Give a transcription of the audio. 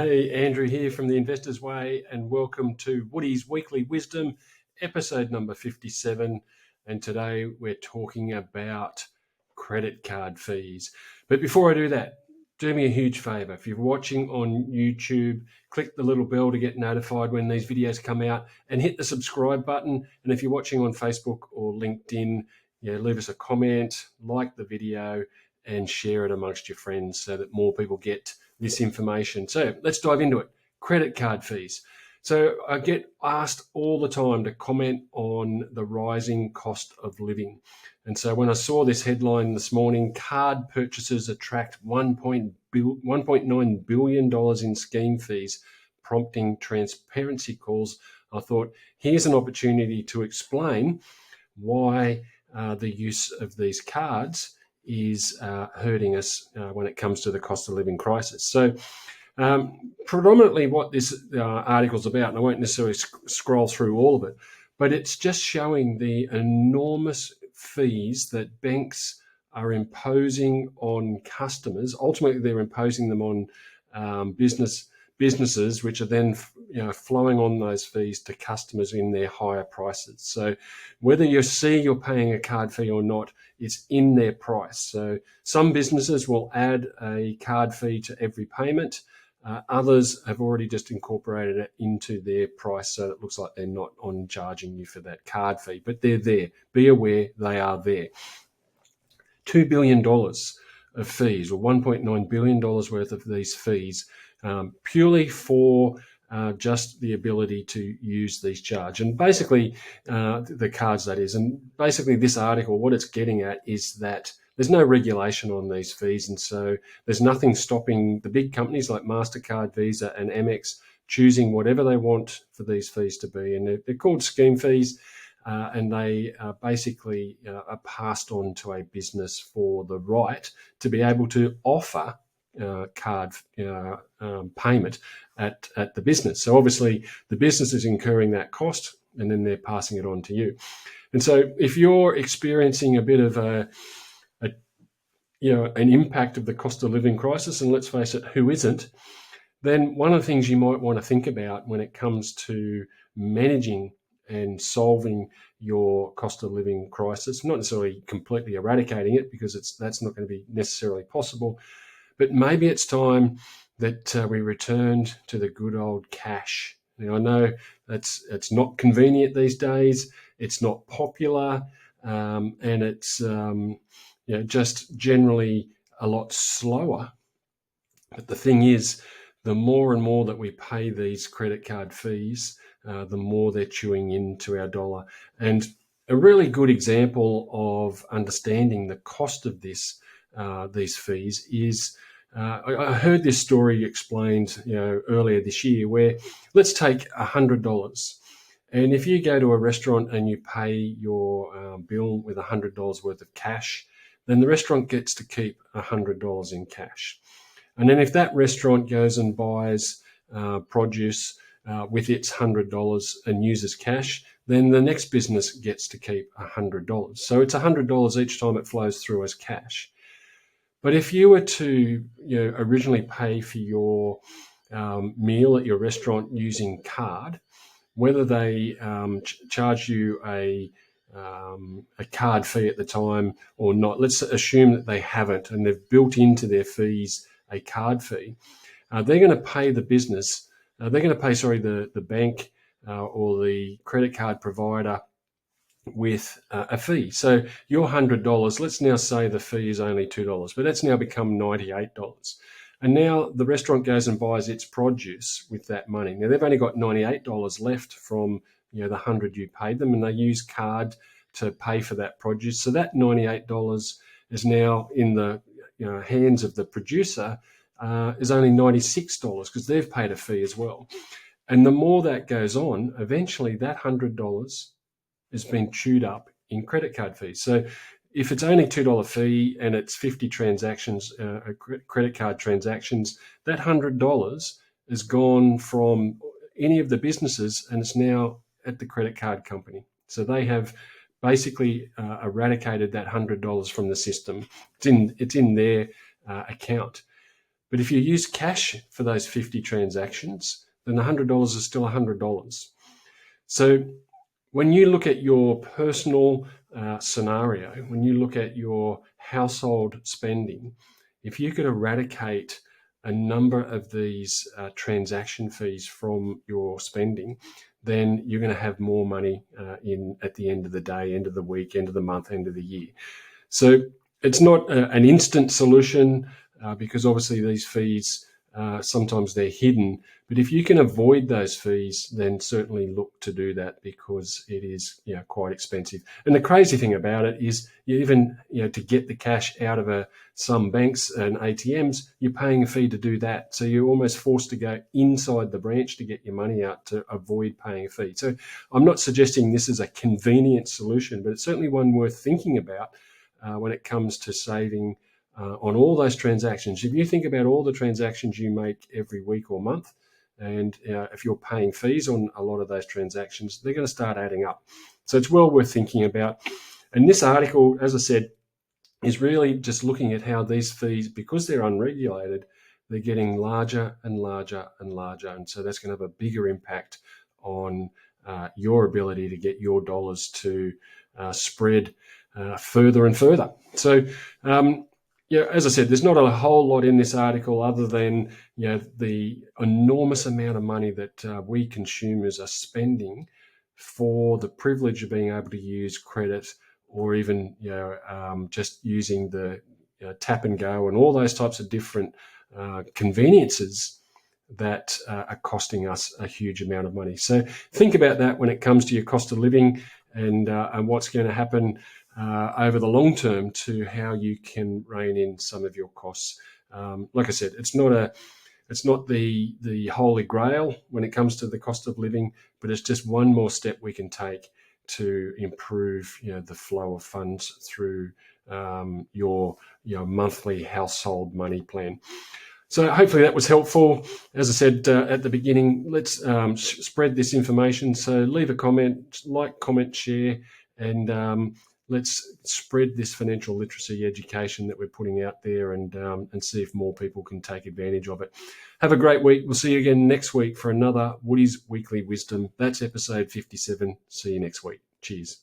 Hey, Andrew here from the Investor's Way, and welcome to Woody's Weekly Wisdom, episode number 57. And today we're talking about credit card fees. But before I do that, do me a huge favor. If you're watching on YouTube, click the little bell to get notified when these videos come out and hit the subscribe button. And if you're watching on Facebook or LinkedIn, leave us a comment, like the video, and share it amongst your friends so that more people get this information. So let's dive into it. Credit card fees. So I get asked all the time to comment on the rising cost of living. And so when I saw this headline this morning, card purchases attract $1.9 billion in scheme fees, prompting transparency calls, I thought, here's an opportunity to explain why the use of these cards is hurting us when it comes to the cost of living crisis. So predominantly what this article's about, and I won't necessarily scroll through all of it, but it's just showing the enormous fees that banks are imposing on customers. Ultimately, they're imposing them on businesses, which are then flowing on those fees to customers in their higher prices. So whether you're paying a card fee or not, it's in their price. So some businesses will add a card fee to every payment. Others have already just incorporated it into their price, so it looks like they're not on charging you for that card fee, but they're there. Be aware they are there. $2 billion of fees, or $1.9 billion worth of these fees, purely for just the ability to use these cards. And basically, the cards, that is. And basically, this article, what it's getting at is that there's no regulation on these fees. And so there's nothing stopping the big companies like Mastercard, Visa, and Amex choosing whatever they want for these fees to be. And they're called scheme fees. And they basically are passed on to a business for the right to be able to offer card payment at the business. So obviously the business is incurring that cost, and then they're passing it on to you. And so if you're experiencing a bit of an impact of the cost of living crisis, and let's face it, who isn't, then one of the things you might want to think about when it comes to managing and solving your cost of living crisis, not necessarily completely eradicating it, because that's not going to be necessarily possible, but maybe it's time that we returned to the good old cash. Now, I know it's not convenient these days, it's not popular, and it's just generally a lot slower. But the thing is, the more and more that we pay these credit card fees, the more they're chewing into our dollar. And a really good example of understanding the cost of these fees is, I heard this story explained earlier this year, where let's take $100. And if you go to a restaurant and you pay your bill with $100 worth of cash, then the restaurant gets to keep $100 in cash. And then if that restaurant goes and buys produce with its $100 and uses cash, then the next business gets to keep $100. So it's $100 each time it flows through as cash. But if you were to originally pay for your meal at your restaurant using card, whether they charge you a card fee at the time or not, let's assume that they haven't and they've built into their fees a card fee, they're going to pay the business, the bank or the credit card provider with a fee. So your $100, let's now say the fee is only $2, but that's now become $98. And now the restaurant goes and buys its produce with that money. Now they've only got $98 left from the $100 you paid them, and they use card to pay for that produce. So that $98 is now in the hands of the producer, is only $96 because they've paid a fee as well. And the more that goes on, eventually that $100 has been chewed up in credit card fees. So if it's only $2 fee and it's 50 transactions, credit card transactions, that $100 has gone from any of the businesses and it's now at the credit card company. So they have basically eradicated that $100 from the system. It's in their account. But if you use cash for those 50 transactions, then $100 is still $100. So when you look at your personal scenario, when you look at your household spending, if you could eradicate a number of these transaction fees from your spending, then you're going to have more money in at the end of the day, end of the week, end of the month, end of the year. So it's not an instant solution because obviously these fees, sometimes they're hidden. But if you can avoid those fees, then certainly look to do that because it is quite expensive. And the crazy thing about it is you even to get the cash out of some banks and ATMs, you're paying a fee to do that. So you're almost forced to go inside the branch to get your money out to avoid paying a fee. So I'm not suggesting this is a convenient solution, but it's certainly one worth thinking about when it comes to saving on all those transactions. If you think about all the transactions you make every week or month, and if you're paying fees on a lot of those transactions, they're going to start adding up. So it's well worth thinking about. And this article, as I said, is really just looking at how these fees, because they're unregulated, they're getting larger and larger and larger. And so that's going to have a bigger impact on your ability to get your dollars to spread further and further. So, as I said, there's not a whole lot in this article other than the enormous amount of money that we consumers are spending for the privilege of being able to use credit, or even just using the tap and go and all those types of different conveniences that are costing us a huge amount of money. So think about that when it comes to your cost of living and what's going to happen over the long term to how you can rein in some of your costs. Like I said, it's not the holy grail when it comes to the cost of living, but it's just one more step we can take to improve the flow of funds through your monthly household money plan. So hopefully that was helpful. As I said at the beginning, let's spread this information. So leave a comment, comment, share, and let's spread this financial literacy education that we're putting out there and see if more people can take advantage of it. Have a great week. We'll see you again next week for another Woody's Weekly Wisdom. That's episode 57. See you next week. Cheers.